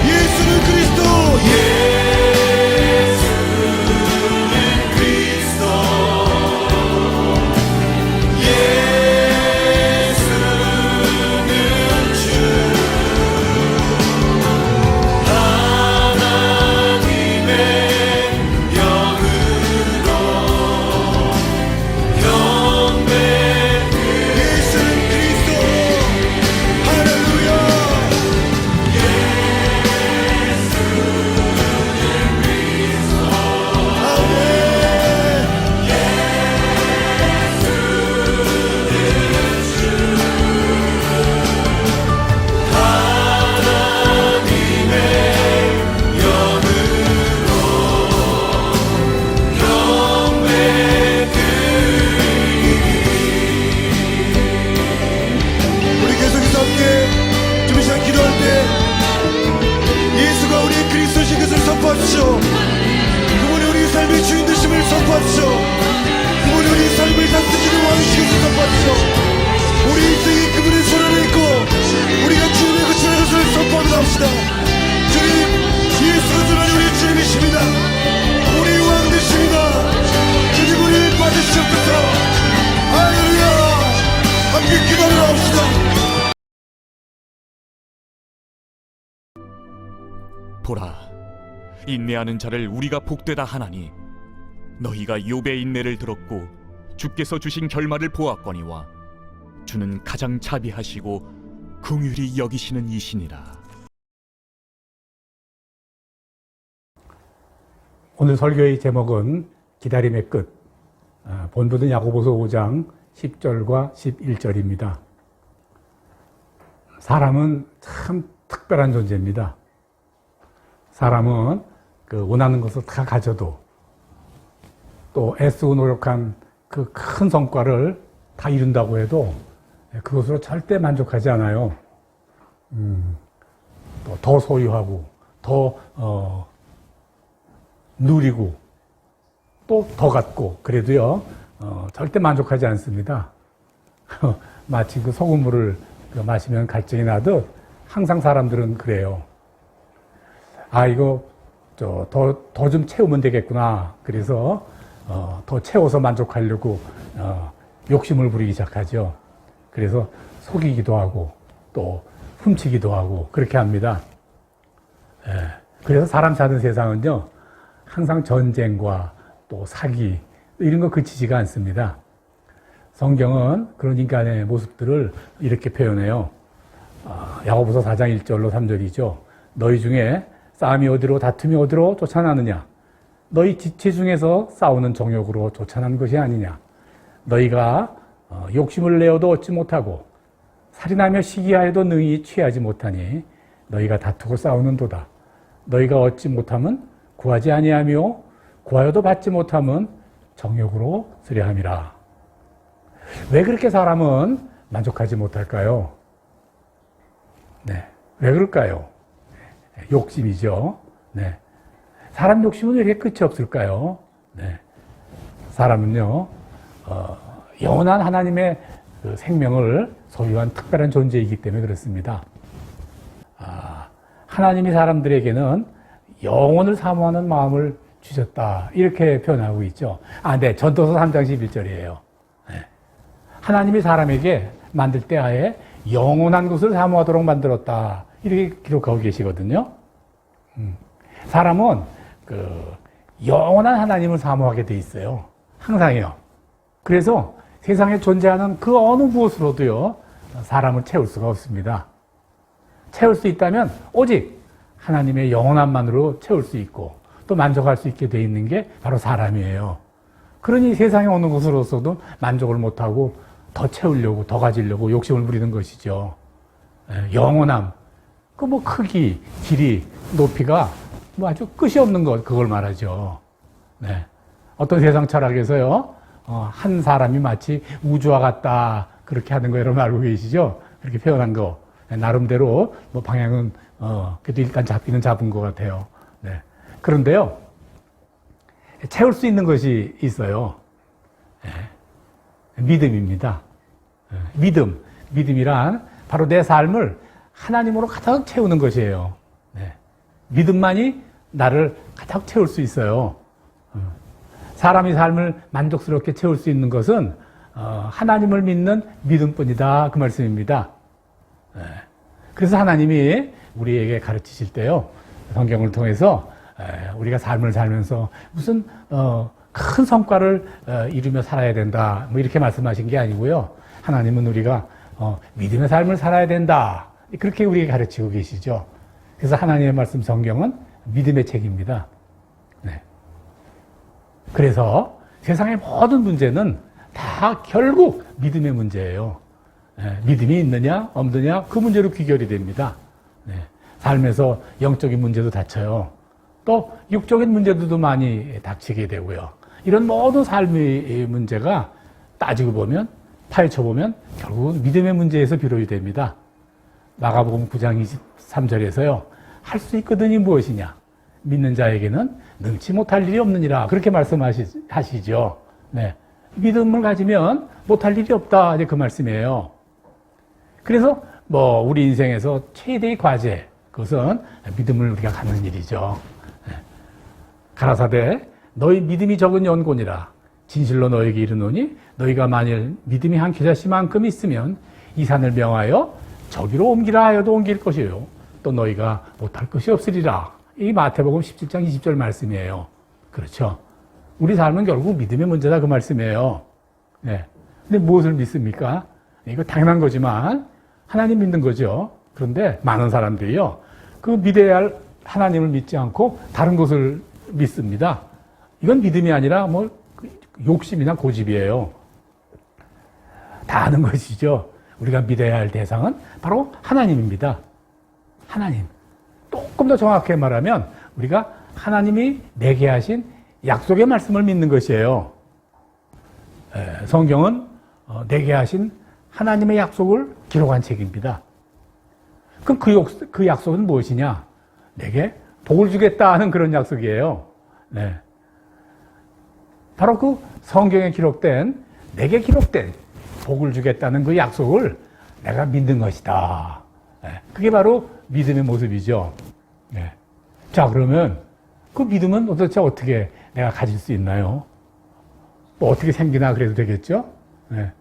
예수는 그리스도. 그분이 우리 삶의 주인 되심을 선포하시오. 그분이 우리 삶을 다스리는 왕이시기를 선포하시오. 우리 인생이 그분의 손 안에 있고 우리가 주님의 그 주의 것을 선포하며 나옵시다. 주님, 예수 그리스도 우리 주님이십니다. 우리 왕 되십니다. 주님 우리를 받으시옵소서. 할렐루야. 함께 기도하며 나옵시다. 보라, 인내하는 자를 우리가 복되다 하나니 너희가 욥의 인내를 들었고 주께서 주신 결말을 보았거니와 주는 가장 자비하시고 긍휼히 여기시는 이시니라. 오늘 설교의 제목은 기다림의 끝. 본문은 야고보서 5장 10절과 11절입니다. 사람은 참 특별한 존재입니다. 사람은 원하는 것을 다 가져도 또 애쓰고 노력한 그 큰 성과를 다 이룬다고 해도 그것으로 절대 만족하지 않아요. 또 더 소유하고 더 누리고 또 더 갖고 그래도요 절대 만족하지 않습니다. 마치 그 소금물을 마시면 갈증이 나듯 항상 사람들은 그래요. 아, 이거 더 좀 채우면 되겠구나. 그래서 더 채워서 만족하려고 욕심을 부리기 시작하죠. 그래서 속이기도 하고 또 훔치기도 하고 그렇게 합니다. 그래서 사람 사는 세상은요 항상 전쟁과 또 사기 이런 거 그치지가 않습니다. 성경은 그런 인간의 모습들을 이렇게 표현해요. 야고보서 4장 1절로 3절이죠. 너희 중에 싸움이 어디로 다툼이 어디로 쫓아나느냐? 너희 지체 중에서 싸우는 정욕으로 쫓아난 것이 아니냐? 너희가 욕심을 내어도 얻지 못하고 살인하며 시기하여도 능히 취하지 못하니 너희가 다투고 싸우는도다. 너희가 얻지 못하면 구하지 아니하며 구하여도 받지 못하면 정욕으로 쓰려 함이라. 왜 그렇게 사람은 만족하지 못할까요? 네, 왜 그럴까요? 욕심이죠. 네. 사람 욕심은 왜 이렇게 끝이 없을까요? 네. 사람은요, 영원한 하나님의 그 생명을 소유한 특별한 존재이기 때문에 그렇습니다. 하나님이 사람들에게는 영혼을 사모하는 마음을 주셨다. 이렇게 표현하고 있죠. 네. 전도서 3장 11절이에요. 네. 하나님이 사람에게 만들 때 아예 영원한 것을 사모하도록 만들었다. 이렇게 기록하고 계시거든요. 사람은 영원한 하나님을 사모하게 돼 있어요. 항상요. 그래서 세상에 존재하는 그 어느 무엇으로도요, 사람을 채울 수가 없습니다. 채울 수 있다면 오직 하나님의 영원함만으로 채울 수 있고 또 만족할 수 있게 돼 있는 게 바로 사람이에요. 그러니 세상에 어느 것으로서도 만족을 못하고 더 채우려고, 더 가지려고 욕심을 부리는 것이죠. 영원함. 크기, 길이, 높이가 아주 끝이 없는 것, 그걸 말하죠. 네. 어떤 세상 철학에서요, 한 사람이 마치 우주와 같다, 그렇게 하는 거 여러분 알고 계시죠? 그렇게 표현한 거. 나름대로, 방향은, 그래도 일단 잡기는 잡은 것 같아요. 네. 그런데요, 채울 수 있는 것이 있어요. 믿음입니다. 믿음이란 바로 내 삶을 하나님으로 가득 채우는 것이에요. 네. 믿음만이 나를 가득 채울 수 있어요. 사람이 삶을 만족스럽게 채울 수 있는 것은 하나님을 믿는 믿음뿐이다, 그 말씀입니다. 네. 그래서 하나님이 우리에게 가르치실 때요, 성경을 통해서 우리가 삶을 살면서 무슨 큰 성과를 이루며 살아야 된다, 뭐 이렇게 말씀하신 게 아니고요. 하나님은 우리가 믿음의 삶을 살아야 된다, 그렇게 우리에게 가르치고 계시죠. 그래서 하나님의 말씀 성경은 믿음의 책입니다. 네. 그래서 세상의 모든 문제는 다 결국 믿음의 문제예요. 네. 믿음이 있느냐 없느냐, 그 문제로 귀결이 됩니다. 네. 삶에서 영적인 문제도 닥쳐요. 또 육적인 문제들도 많이 닥치게 되고요. 이런 모든 삶의 문제가 따지고 보면, 파헤쳐보면 결국은 믿음의 문제에서 비롯이 됩니다. 마가복음 9장 23절에서요. 할 수 있거든이 무엇이냐? 믿는 자에게는 능치 못할 일이 없느니라. 그렇게 말씀하시죠. 네. 믿음을 가지면 못할 일이 없다. 이제 그 말씀이에요. 그래서 우리 인생에서 최대의 과제, 그것은 믿음을 우리가 갖는 일이죠. 네. 가라사대 너희 믿음이 적은 연고니라. 진실로 너에게 이르노니 너희가 만일 믿음이 한 겨자씨만큼 있으면 이 산을 명하여 저기로 옮기라 하여도 옮길 것이요. 또 너희가 못할 것이 없으리라. 이 마태복음 17장 20절 말씀이에요. 그렇죠. 우리 삶은 결국 믿음의 문제다, 그 말씀이에요. 네. 근데 무엇을 믿습니까? 이거 당연한 거지만 하나님 믿는 거죠. 그런데 많은 사람들이요, 그 믿어야 할 하나님을 믿지 않고 다른 것을 믿습니다. 이건 믿음이 아니라 욕심이나 고집이에요. 다 아는 것이죠. 우리가 믿어야 할 대상은 바로 하나님입니다. 하나님. 조금 더 정확하게 말하면 우리가 하나님이 내게 하신 약속의 말씀을 믿는 것이에요. 성경은 내게 하신 하나님의 약속을 기록한 책입니다. 그럼 그 약속은 무엇이냐? 내게 복을 주겠다 하는 그런 약속이에요. 네. 바로 그 성경에 기록된, 내게 기록된 복을 주겠다는 그 약속을 내가 믿는 것이다. 네. 그게 바로 믿음의 모습이죠. 네. 자, 그러면 그 믿음은 도대체 어떻게 내가 가질 수 있나요? 어떻게 생기나 그래도 되겠죠? 네.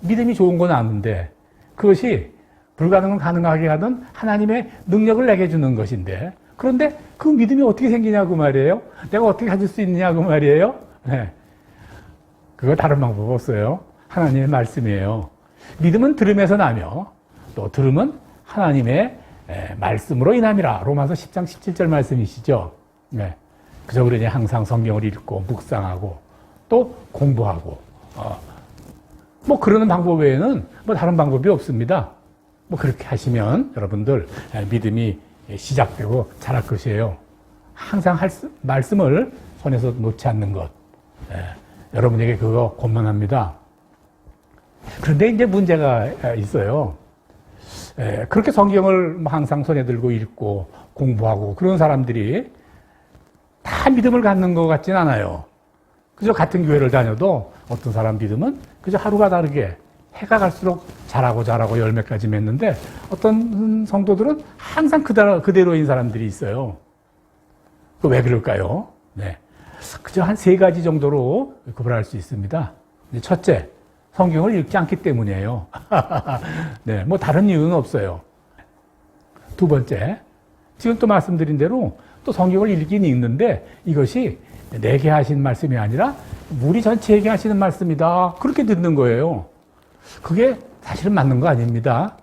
믿음이 좋은 건 아는데 그것이 불가능은 가능하게 하는 하나님의 능력을 내게 주는 것인데, 그런데 그 믿음이 어떻게 생기냐고 말이에요? 내가 어떻게 가질 수 있느냐고 말이에요? 네. 그거 다른 방법 없어요. 하나님의 말씀이에요. 믿음은 들음에서 나며 또 들음은 하나님의 말씀으로 인함이라. 로마서 10장 17절 말씀이시죠. 네. 그저 그러니 항상 성경을 읽고 묵상하고 또 공부하고 그러는 방법 외에는 다른 방법이 없습니다. 그렇게 하시면 여러분들 믿음이 시작되고 자랄 것이에요. 항상 말씀을 손에서 놓지 않는 것. 여러분에게 그거 권면합니다. 그런데 이제 문제가 있어요. 그렇게 성경을 항상 손에 들고 읽고 공부하고 그런 사람들이 다 믿음을 갖는 것 같진 않아요. 그저 같은 교회를 다녀도 어떤 사람 믿음은 그저 하루가 다르게 해가 갈수록 자라고 열매까지 맺는데, 어떤 성도들은 항상 그대로인 사람들이 있어요. 왜 그럴까요? 네. 그저 한 3가지 정도로 구분할 수 있습니다. 첫째, 성경을 읽지 않기 때문이에요. 네, 다른 이유는 없어요. 두 번째, 지금 또 말씀드린 대로 또 성경을 읽긴 읽는데 이것이 내게 하신 말씀이 아니라 우리 전체에게 하시는 말씀이다, 그렇게 듣는 거예요. 그게 사실은 맞는 거 아닙니다.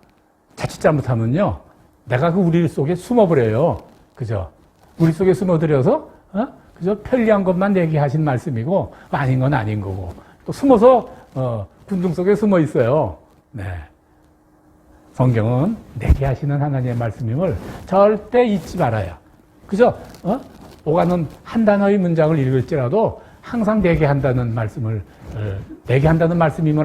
자칫 잘못하면요, 내가 그 우리 속에 숨어버려요. 그죠? 우리 속에 숨어들여서 그저 편리한 것만 내게 하신 말씀이고 아닌 건 아닌 거고, 또 숨어서 군중 속에 숨어 있어요. 네. 성경은 내게 하시는 하나님의 말씀임을 절대 잊지 말아요. 그죠? 오가는 한 단어의 문장을 읽을지라도 항상 내게 한다는 말씀임을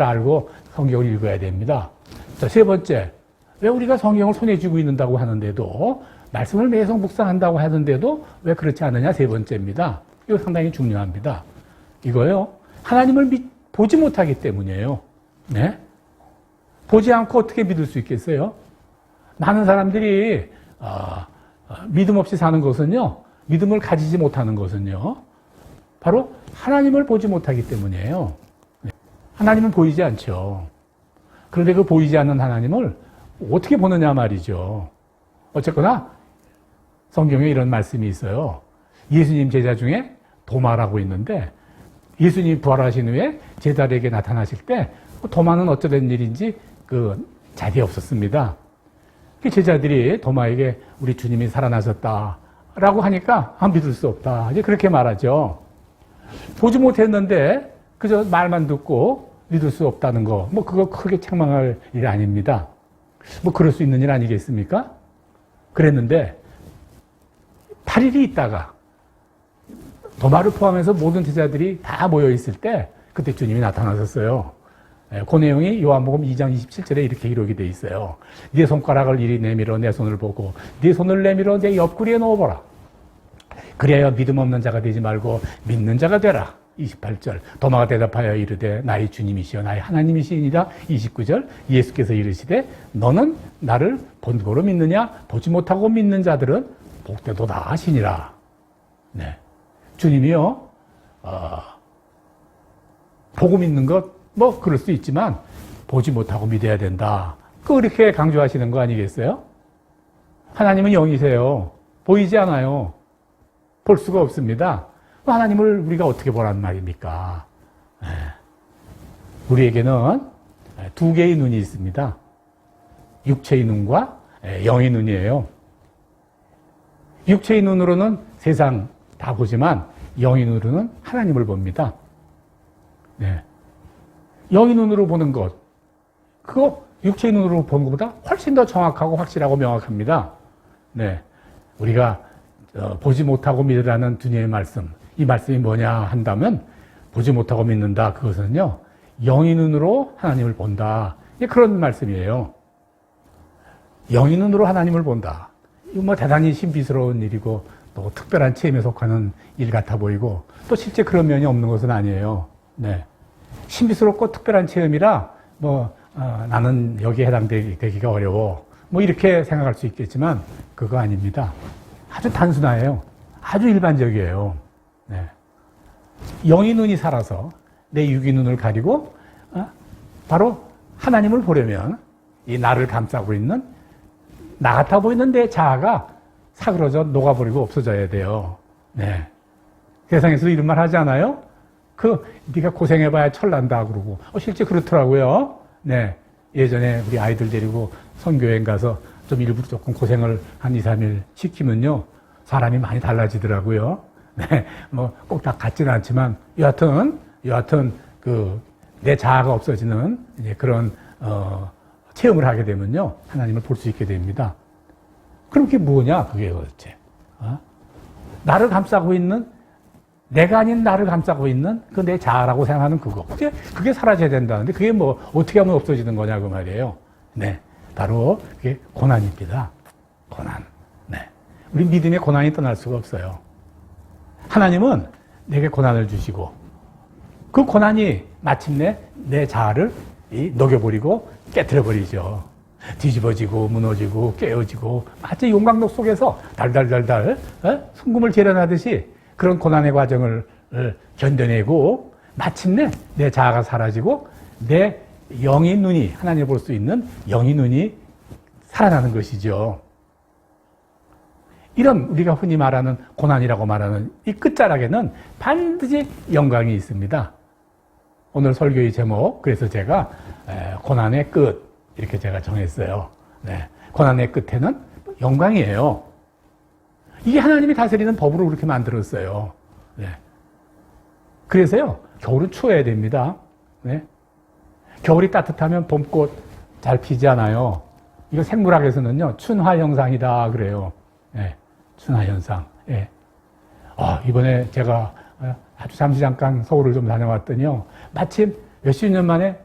알고 성경을 읽어야 됩니다. 자, 세 번째, 왜 우리가 성경을 손에 쥐고 있는다고 하는데도, 말씀을 매성 묵상한다고 하는데도 왜 그렇지 않느냐? 세 번째입니다. 이거 상당히 중요합니다. 이거요, 하나님을 보지 못하기 때문이에요. 네? 보지 않고 어떻게 믿을 수 있겠어요? 많은 사람들이 믿음 없이 사는 것은요, 믿음을 가지지 못하는 것은요, 바로 하나님을 보지 못하기 때문이에요. 하나님은 보이지 않죠. 그런데 그 보이지 않는 하나님을 어떻게 보느냐 말이죠. 어쨌거나 성경에 이런 말씀이 있어요. 예수님 제자 중에 도마라고 있는데, 예수님 부활하신 후에 제자들에게 나타나실 때 도마는 어쩌된 일인지 그 자리에 없었습니다. 그 제자들이 도마에게 우리 주님이 살아나셨다라고 하니까 믿을 수 없다, 이제 그렇게 말하죠. 보지 못했는데 그저 말만 듣고 믿을 수 없다는 거, 뭐 그거 크게 책망할 일 아닙니다. 뭐 그럴 수 있는 일 아니겠습니까? 그랬는데 8일이 있다가 도마를 포함해서 모든 제자들이 다 모여 있을 때 그때 주님이 나타나셨어요. 그 내용이 요한복음 2장 27절에 이렇게 기록이 돼 있어요. 네 손가락을 이리 내밀어 내 손을 보고 네 손을 내밀어 내 옆구리에 넣어보라. 그래야 믿음 없는 자가 되지 말고 믿는 자가 되라. 28절. 도마가 대답하여 이르되 나의 주님이시여 나의 하나님이시니라. 29절. 예수께서 이르시되 너는 나를 본고로 믿느냐? 보지 못하고 믿는 자들은 복되도다 하시니라. 네. 주님이요, 보고 믿는 것, 뭐, 그럴 수 있지만, 보지 못하고 믿어야 된다. 그렇게 강조하시는 거 아니겠어요? 하나님은 영이세요. 보이지 않아요. 볼 수가 없습니다. 하나님을 우리가 어떻게 보란 말입니까? 우리에게는 두 개의 눈이 있습니다. 육체의 눈과 영의 눈이에요. 육체의 눈으로는 세상 다 보지만 영의 눈으로는 하나님을 봅니다. 네. 영의 눈으로 보는 것, 그거 육체의 눈으로 보는 것보다 훨씬 더 정확하고 확실하고 명확합니다. 네. 우리가 보지 못하고 믿으라는 주님의 말씀, 이 말씀이 뭐냐 한다면 보지 못하고 믿는다. 그것은요, 영의 눈으로 하나님을 본다. 그런 말씀이에요. 영의 눈으로 하나님을 본다. 이거 뭐 대단히 신비스러운 일이고 또 특별한 체험에 속하는 일 같아 보이고 또 실제 그런 면이 없는 것은 아니에요. 네. 신비스럽고 특별한 체험이라 뭐 나는 여기에 해당되기가 어려워. 뭐 이렇게 생각할 수 있겠지만 그거 아닙니다. 아주 단순해요. 아주 일반적이에요. 네. 영의 눈이 살아서 내 육의 눈을 가리고 바로 하나님을 보려면 이 나를 감싸고 있는 나 같아 보이는 내 자아가 사그러져 녹아버리고 없어져야 돼요. 네. 세상에서 이런 말 하지 않아요? 네가 고생해봐야 철난다 그러고 실제 그렇더라고요. 네. 예전에 우리 아이들 데리고 선교여행 가서 좀 일부러 조금 고생을 한 2, 3일 시키면요, 사람이 많이 달라지더라고요. 네. 뭐 꼭 다 같지는 않지만 여하튼 내 자아가 없어지는 이제 그런 체험을 하게 되면요, 하나님을 볼 수 있게 됩니다. 그럼 그게 뭐냐? 그게 도대체. 나를 감싸고 있는, 내가 아닌 나를 감싸고 있는 그 내 자아라고 생각하는 그거. 그게 사라져야 된다는데 그게 뭐 어떻게 하면 없어지는 거냐 그 말이에요. 네. 바로 그게 고난입니다. 고난. 네. 우리 믿음의 고난이 떠날 수가 없어요. 하나님은 내게 고난을 주시고 그 고난이 마침내 내 자아를 녹여버리고 깨트려버리죠. 뒤집어지고 무너지고 깨어지고 마치 용광로 속에서 달달달달 순금을 재련하듯이 그런 고난의 과정을 견뎌내고 마침내 내 자아가 사라지고 내 영의 눈이, 하나님을 볼 수 있는 영의 눈이 살아나는 것이죠. 이런 우리가 흔히 말하는 고난이라고 말하는 이 끝자락에는 반드시 영광이 있습니다. 오늘 설교의 제목, 그래서 제가 고난의 끝 이렇게 제가 정했어요. 네. 고난의 끝에는 영광이에요. 이게 하나님이 다스리는 법으로 그렇게 만들었어요. 네. 그래서요, 겨울은 추워야 됩니다. 네. 겨울이 따뜻하면 봄꽃 잘 피지 않아요. 이거 생물학에서는요, 춘화현상이다 그래요. 네. 춘화현상. 네. 이번에 제가 아주 잠깐 서울을 좀 다녀왔더니요, 마침 몇십 년 만에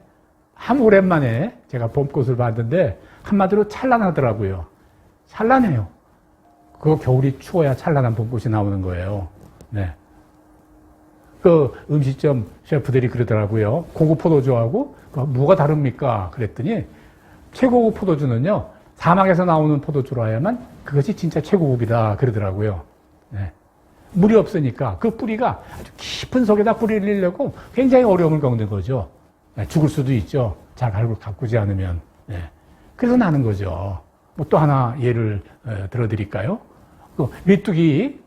한 오랜만에 제가 봄꽃을 봤는데 한마디로 찬란하더라고요. 찬란해요. 그 겨울이 추워야 찬란한 봄꽃이 나오는 거예요. 네. 그 음식점 셰프들이 그러더라고요. 고급 포도주하고 뭐가 다릅니까? 그랬더니 최고급 포도주는요, 사막에서 나오는 포도주라야만 그것이 진짜 최고급이다 그러더라고요. 네. 물이 없으니까 그 뿌리가 아주 깊은 속에다 뿌리를 내려고 굉장히 어려움을 겪는 거죠. 네, 죽을 수도 있죠. 잘 가꾸지 않으면. 네. 그래서 나는 거죠. 뭐 또 하나 예를 들어드릴까요? 그 메뚜기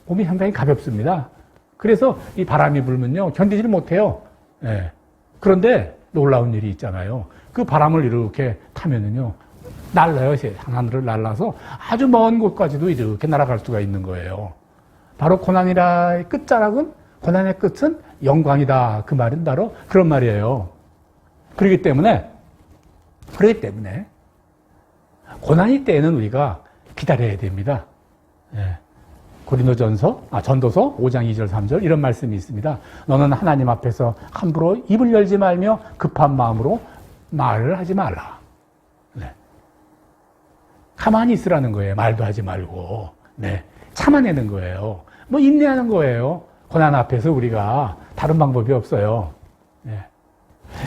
몸이 상당히 가볍습니다. 그래서 이 바람이 불면요 견디지를 못해요. 네. 그런데 놀라운 일이 있잖아요. 그 바람을 이렇게 타면은요 날라요. 하늘을 날라서 아주 먼 곳까지도 이렇게 날아갈 수가 있는 거예요. 바로 고난이라의 끝자락은, 고난의 끝은 영광이다. 그 말은 바로 그런 말이에요. 그렇기 때문에 고난이 때에는 우리가 기다려야 됩니다. 예. 전도서 5장 2절 3절 이런 말씀이 있습니다. 너는 하나님 앞에서 함부로 입을 열지 말며 급한 마음으로 말을 하지 말라. 네. 가만히 있으라는 거예요. 말도 하지 말고. 네. 참아내는 거예요. 뭐 인내하는 거예요. 고난 앞에서 우리가 다른 방법이 없어요. 네.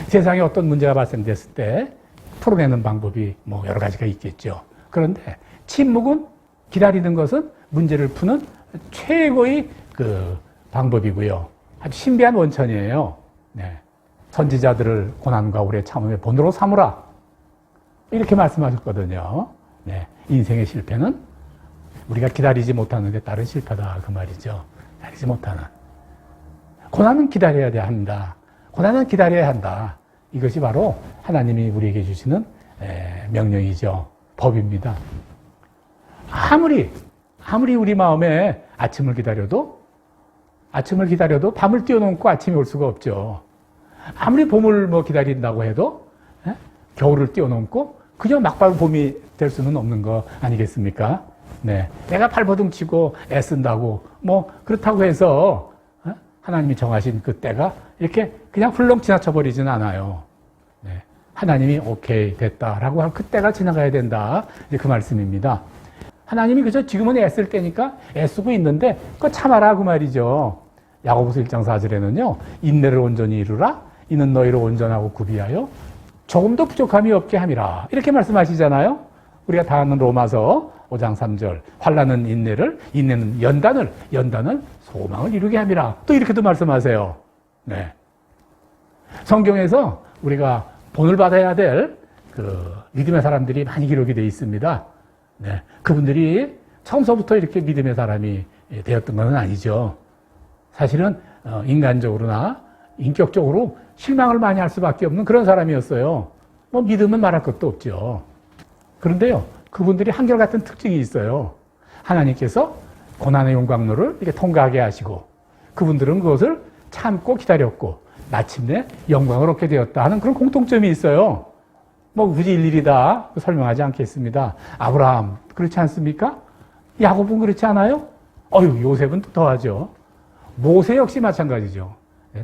세상에 어떤 문제가 발생됐을 때 풀어내는 방법이 뭐 여러 가지가 있겠죠. 그런데 침묵은, 기다리는 것은 문제를 푸는 최고의 그 방법이고요. 아주 신비한 원천이에요. 네. 선지자들을 고난과 오래 참음의 본으로 삼으라. 이렇게 말씀하셨거든요. 네. 인생의 실패는 우리가 기다리지 못하는 데 따른 실패다. 그 말이죠. 기다리지 못하는. 고난은 기다려야 한다. 고난은 기다려야 한다. 이것이 바로 하나님이 우리에게 주시는 명령이죠. 법입니다. 아무리 우리 마음에 아침을 기다려도 밤을 뛰어넘고 아침이 올 수가 없죠. 아무리 봄을 기다린다고 해도 겨울을 뛰어넘고 그저 막바로 봄이 될 수는 없는 거 아니겠습니까? 네. 내가 발버둥 치고 애쓴다고 그렇다고 해서 하나님이 정하신 그 때가 이렇게 그냥 훌렁 지나쳐 버리지는 않아요. 네. 하나님이 오케이 됐다라고 한 그때가 지나가야 된다. 이제 그 말씀입니다. 하나님이 그저 지금은 애쓸 때니까 애쓰고 있는데 그거 참아라 그 말이죠. 야고보서 1장 4절에는요. 인내를 온전히 이루라. 이는 너희를 온전하고 구비하여 조금도 부족함이 없게 함이라. 이렇게 말씀하시잖아요. 우리가 다 아는 로마서 5장 3절. 환난은 인내를, 인내는 연단을 소망을 이루게 함이라. 또 이렇게도 말씀하세요. 네. 성경에서 우리가 본을 받아야 될 그 믿음의 사람들이 많이 기록이 되어 있습니다. 네. 그분들이 처음서부터 이렇게 믿음의 사람이 되었던 건 아니죠. 사실은 인간적으로나 인격적으로 실망을 많이 할 수밖에 없는 그런 사람이었어요. 믿음은 말할 것도 없죠. 그런데요, 그분들이 한결같은 특징이 있어요. 하나님께서 고난의 용광로를 이렇게 통과하게 하시고 그분들은 그것을 참고 기다렸고 마침내 영광을 얻게 되었다 하는 그런 공통점이 있어요. 굳이 일일이 다 설명하지 않겠습니다. 아브라함 그렇지 않습니까? 야곱은 그렇지 않아요? 요셉은 또 더하죠. 모세 역시 마찬가지죠.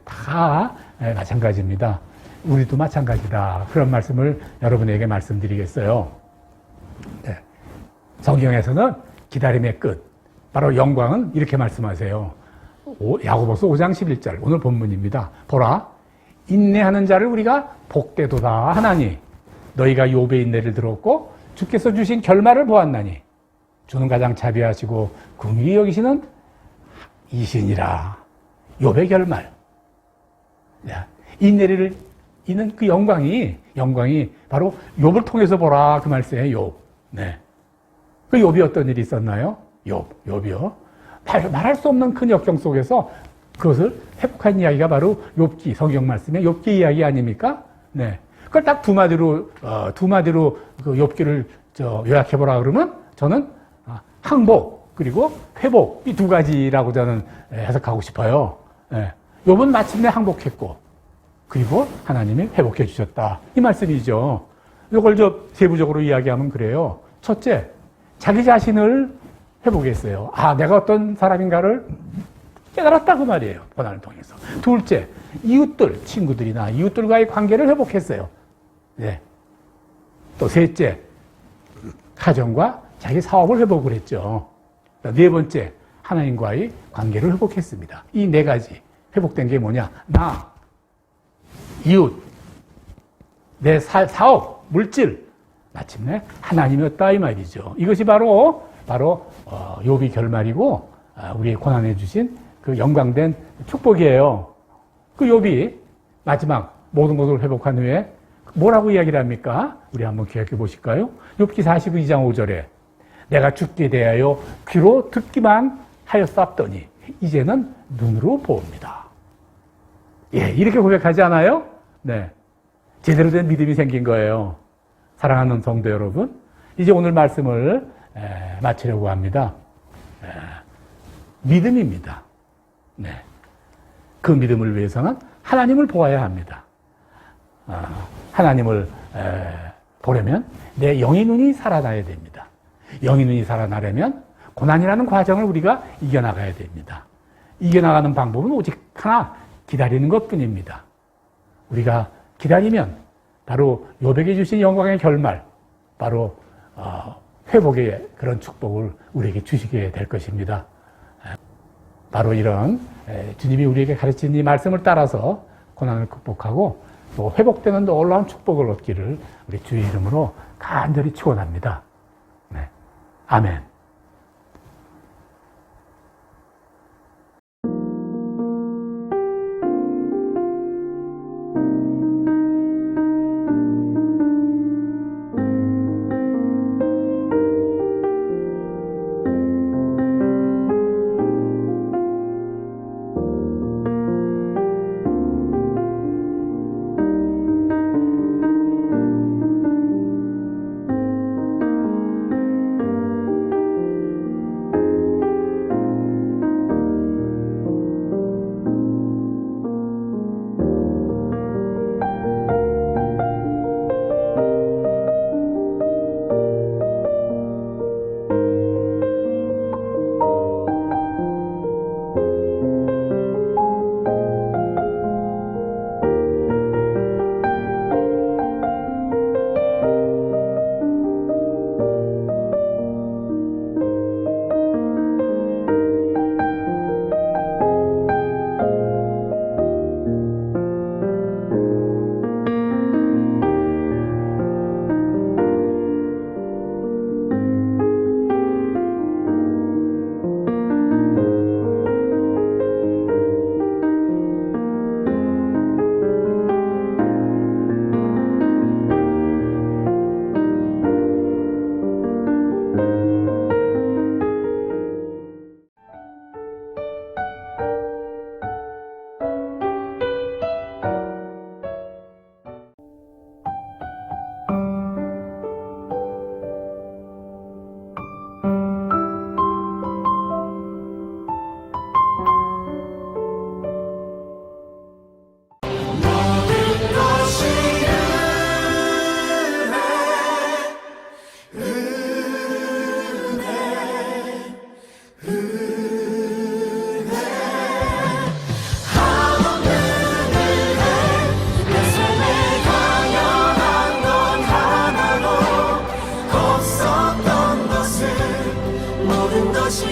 다 마찬가지입니다. 우리도 마찬가지다. 그런 말씀을 여러분에게 말씀드리겠어요. 네. 성경에서는 기다림의 끝, 바로 영광은 이렇게 말씀하세요. 야고보서 5장 11절 오늘 본문입니다. 보라, 인내하는 자를 우리가 복되도다 하나니 너희가 욥의 인내를 들었고 주께서 주신 결말을 보았나니 주는 가장 자비하시고 긍휼히 여기시는 이신이라. 욥의 결말. 인내를 잇는 그 영광이 바로 욥을 통해서 보라 그 말씀이에요. 욥. 네. 그 욥이 어떤 일이 있었나요? 욥이요. 말할 수 없는 큰 역경 속에서 그것을 회복한 이야기가 바로 욥기, 성경 말씀의 욥기 이야기 아닙니까? 네. 그걸 딱 두 마디로 그 욥기를 요약해보라 그러면 저는 항복 그리고 회복 이 두 가지라고 저는 해석하고 싶어요. 네. 욥은 마침내 항복했고 그리고 하나님이 회복해 주셨다. 이 말씀이죠. 이걸 세부적으로 이야기하면 그래요. 첫째, 자기 자신을 회복했어요. 내가 어떤 사람인가를 깨달았다 그 말이에요. 고난을 통해서. 둘째, 친구들이나 이웃들과의 관계를 회복했어요. 네. 또 셋째, 가정과 자기 사업을 회복을 했죠. 네 번째, 하나님과의 관계를 회복했습니다. 이 네 가지 회복된 게 뭐냐? 나, 이웃, 내 사업, 물질, 마침내 하나님이었다 이 말이죠. 이것이 바로 욥이 결말이고 우리의 고난해 주신 그 영광된 축복이에요. 그 욥이 마지막 모든 것을 회복한 후에 뭐라고 이야기를 합니까? 우리 한번 기억해 보실까요? 욥기 42장 5절에 내가 죽게 대하여 귀로 듣기만 하였었더니 이제는 눈으로 보옵니다. 예, 이렇게 고백하지 않아요? 네. 제대로 된 믿음이 생긴 거예요. 사랑하는 성도 여러분, 이제 오늘 말씀을 마치려고 합니다. 믿음입니다. 네. 그 믿음을 위해서는 하나님을 보아야 합니다. 하나님을 보려면 내 영의 눈이 살아나야 됩니다. 영의 눈이 살아나려면 고난이라는 과정을 우리가 이겨나가야 됩니다. 이겨나가는 방법은 오직 하나, 기다리는 것뿐입니다. 우리가 기다리면 바로 욥에게 주신 영광의 결말, 바로 회복의 그런 축복을 우리에게 주시게 될 것입니다. 바로 이런 주님이 우리에게 가르친 이 말씀을 따라서 고난을 극복하고 또 회복되는 놀라운 축복을 얻기를 우리 주의 이름으로 간절히 축원합니다. 네. 아멘. 모든 것이